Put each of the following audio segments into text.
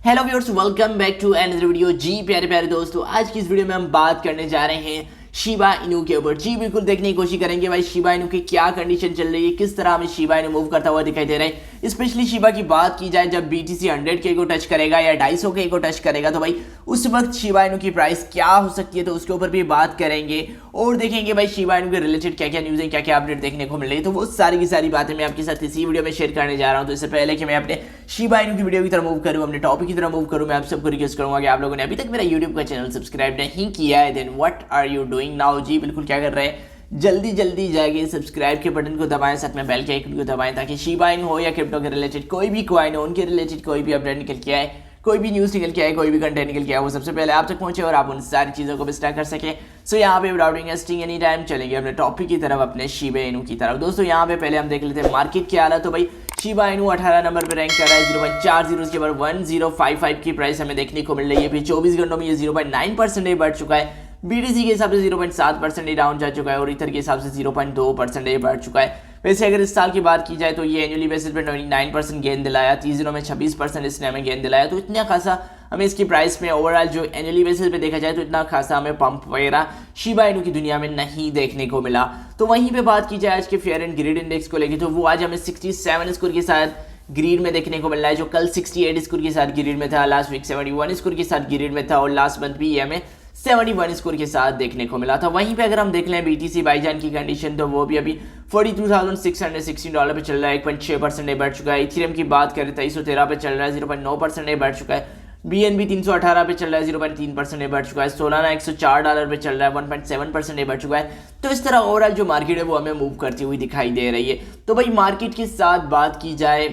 Hello viewers, welcome back to another video. जी प्यारे प्यारे दोस्तों, आज की इस वीडियो में हम बात करने जा रहे हैं शिबा इनू के ऊपर। जी बिल्कुल देखने की कोशिश करेंगे भाई शिबा इनू की क्या कंडीशन चल रही है, किस तरह हमें शिबा इनू मूव करता हुआ दिखाई दे रहा है। स्पेशली शिबा की बात की जाए, जब BTC 100K को टच करेगा या 250K को टच करेगा तो भाई उस वक्त शिबा इनू की प्राइस क्या हो सकती है, तो उसके ऊपर भी बात करेंगे और देखेंगे भाई शिबा इनू के रिलेटेड क्या क्या न्यूज़ है, क्या क्या अपडेट देखने को मिल रही है। तो वो सारी की सारी बातें मैं आपके साथ इसी वीडियो में शेयर करने जा रहा हूँ। तो इससे पहले कि मैं अपने शिबा इनू की वीडियो की तरफ मूव करूँ, अपने टॉपिक की तरफ मूव करूँ, मैं आप सबको रिक्वेस्ट करूंगा कि आप लोगों ने अभी तक मेरा यूट्यूब का चैनल सब्सक्राइब नहीं किया है, then what are you doing now. जी बिल्कुल क्या कर रहे हैं, जल्दी जल्दी जाके सब्सक्राइब के बटन को दबाएं, साथ में बेल के आइकन को दबाएं, ताकि शिबा इनू हो या क्रिप्टो के रिलेटेड कोई भी कॉइन हो, उनके रिलेटेड कोई भी अपडेट निकल के आए, कोई भी न्यूज़ निकल के आए, कोई भी कंटेंट निकल के आए, वो सबसे पहले आप तक पहुंचे और आप उन सारी चीज़ों को विस्तार कर सके। सो यहाँ पे विदाउट इन्वेस्टिंग एनी टाइम चलेंगे अपने टॉपिक की तरफ, अपने शिबा इनू की तरफ। दोस्तों यहाँ पे पहले हम देख लेते हैं मार्केट क्या हाल है। तो भाई शिबा इनू 18 नंबर पर रैंक कर रहा है 0.40, उसके बाद 1055 की प्राइस हमें देखने को मिल रही है। फिर 24 घंटों में ये 0.9% बढ़ चुका है। BTC के हिसाब से 0.7% डाउन जा चुका है और इथर के हिसाब से 0.2% बढ़ चुका है। वैसे अगर इस साल की बात की जाए तो ये एनुअली बेसिस पे 29% गेन दिलाया, 30 दिनों में 26% इसने हमें गेन दिलाया। तो इतना खासा हमें इसकी प्राइस में ओवरऑल जो एनुअली बेसिस पे देखा जाए तो इतना खासा हमें पंप वगैरह शिबा इनू की दुनिया में नहीं देखने को मिला। तो वहीं पे बात की जाए आज के फेयर एंड ग्रीड इंडेक्स को लेकर, तो वो आज हमें 67 स्कोर के साथ ग्रीड में देखने को मिल रहा है, जो कल 68 स्कोर के साथ ग्रीड में था, लास्ट वीक 71 स्कोर के साथ ग्रीड में था और लास्ट मंथ भी हमें 71 स्कोर के साथ देखने को मिला था। वहीं पे अगर हम देख लें BTC बाईजान की कंडीशन, तो वो भी अभी $42,660 पे चल रहा है, 1.6% बढ़ चुका है। इथेरियम की बात करें 2313 पे चल रहा है, 0.9% बढ़ चुका है। BNB 318 पे चल रहा है, 0.3% बढ़ चुका है। सोलाना $104 पे चल रहा है, 1.7% बढ़ चुका है। तो इस तरह ओवरऑल जो मार्केट है वो हमें मूव करती हुई दिखाई दे रही है। तो भाई मार्केट के साथ बात की जाए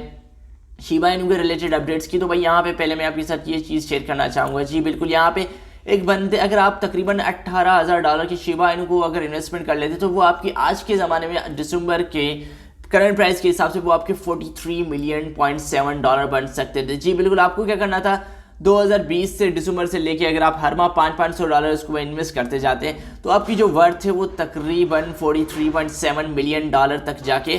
शिबा इनू के रिलेटेड अपडेट्स की, तो भाई यहाँ पे पहले मैं आपके साथ ये चीज़ शेयर करना चाहूँगा। जी बिल्कुल, यहाँ पे एक बंदे अगर आप तकरीबन $18,000 की शिबा इनू को अगर इन्वेस्टमेंट कर लेते तो वो आपकी आज के ज़माने में दिसंबर के करंट प्राइस के हिसाब से वो आपके 43,7 मिलियन बन सकते थे। जी बिल्कुल, आपको क्या करना था, 2020 से दिसंबर से लेके अगर आप हर माह $500 उसको इन्वेस्ट करते जाते हैं तो आपकी जो वर्थ है वो तकरीबन $43.7 मिलियन तक जाके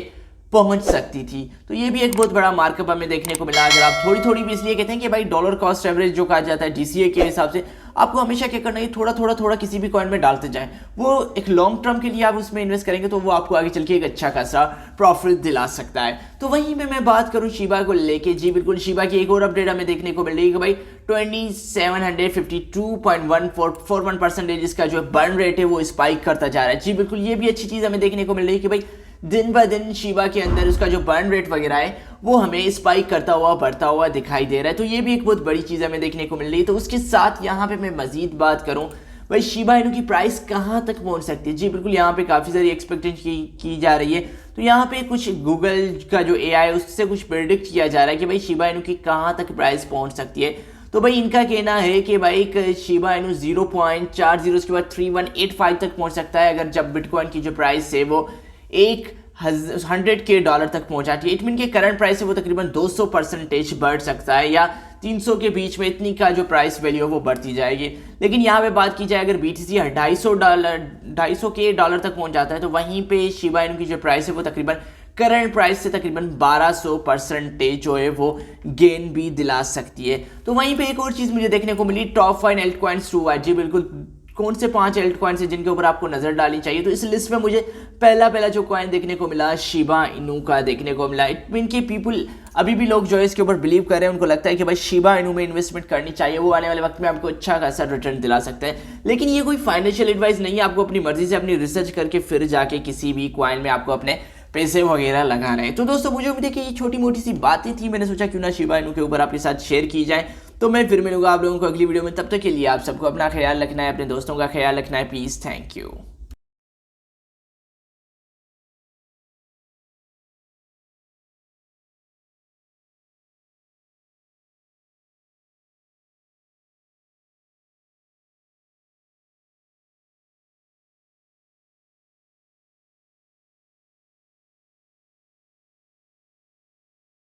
पहुंच सकती थी। तो ये भी एक बहुत बड़ा मार्कअप हमें देखने को मिला। अगर आप थोड़ी थोड़ी भी इसलिए कहते हैं कि भाई डॉलर कॉस्ट एवरेज जो कहा जाता है DCA के हिसाब से, आपको हमेशा क्या करना है, थोड़ा किसी भी कॉइन में डालते जाएं। वो एक लॉन्ग टर्म के लिए आप उसमें इन्वेस्ट करेंगे तो वो आपको आगे चल के एक अच्छा खासा प्रॉफिट दिला सकता है। तो वहीं पे मैं बात करूं शिबा को लेके, जी बिल्कुल शिबा की एक और अपडेट हमें देखने को मिल रही है कि भाई 2752.141% इसका जो बर्न रेट है वो स्पाइक करता जा रहा है। जी बिल्कुल, ये भी अच्छी चीज़ हमें देखने को मिल रही है कि भाई दिन ब दिन शिबा के अंदर उसका जो बर्न रेट वगैरह है वो हमें स्पाइक करता हुआ बढ़ता हुआ दिखाई दे रहा है। तो ये भी एक बहुत बड़ी चीज़ हमें देखने को मिल रही है। तो उसके साथ यहाँ पे मैं मजीद बात करूँ भाई शिबा इनू की प्राइस कहाँ तक पहुँच सकती है। जी बिल्कुल, यहाँ पे काफ़ी सारी एक्सपेक्टेशन की जा रही है। तो यहाँ पे कुछ गूगल का जो AI है उससे कुछ प्रेडिक्ट किया जा रहा है कि भाई शिबा इनू की कहाँ तक प्राइस पहुँच सकती है। तो भाई इनका कहना है कि भाई शिबा इनू 0.40 के बाद 3185 तक पहुँच सकता है, अगर जब बिटकॉइन की जो प्राइस है वो $100K तक पहुंचाती है। इट मीन के करंट प्राइस है वो तकरीबन 200% बढ़ सकता है, या 300 के बीच में इतनी का जो प्राइस वैल्यू है वो बढ़ती जाएगी। लेकिन यहाँ पे बात की जाए अगर BTC $250K तक पहुंच जाता है तो वहीं पे शिबा इनू की जो प्राइस है वो तकरीबन करंट प्राइस से तकरीबन 1200% जो है वो गेन भी दिला सकती है। तो वहीं पे एक और चीज़ मुझे देखने को मिली, टॉप 5 एल्ट कॉइन्स टू। जी बिल्कुल, कौन से 5 एल्ट कॉइन्स है जिनके ऊपर आपको नजर डालनी चाहिए। तो इस लिस्ट में मुझे पहला जो कॉइन देखने को मिला शिबा इनू का देखने को मिला। इट मीन के पीपल अभी भी लोग जो है इसके ऊपर बिलीव कर रहे हैं, उनको लगता है कि भाई शिबा इनू में इन्वेस्टमेंट करनी चाहिए, वो आने वाले वक्त में आपको अच्छा खासा रिटर्न दिला सकता है। लेकिन ये कोई फाइनेंशियल एडवाइस नहीं है, आपको अपनी मर्जी से अपनी रिसर्च करके फिर जाके किसी भी कॉइन में आपको अपने पैसे वगैरह लगाना है। तो दोस्तों मुझे उम्मीद है कि ये छोटी मोटी सी बातें थी, मैंने सोचा क्यों ना शिबा इनू के ऊपर आपके साथ शेयर की जाए। तो मैं फिर मिलूंगा आप लोगों को अगली वीडियो में, तब तक के लिए आप सबको अपना ख्याल रखना है, अपने दोस्तों का ख्याल रखना है। Please, thank you.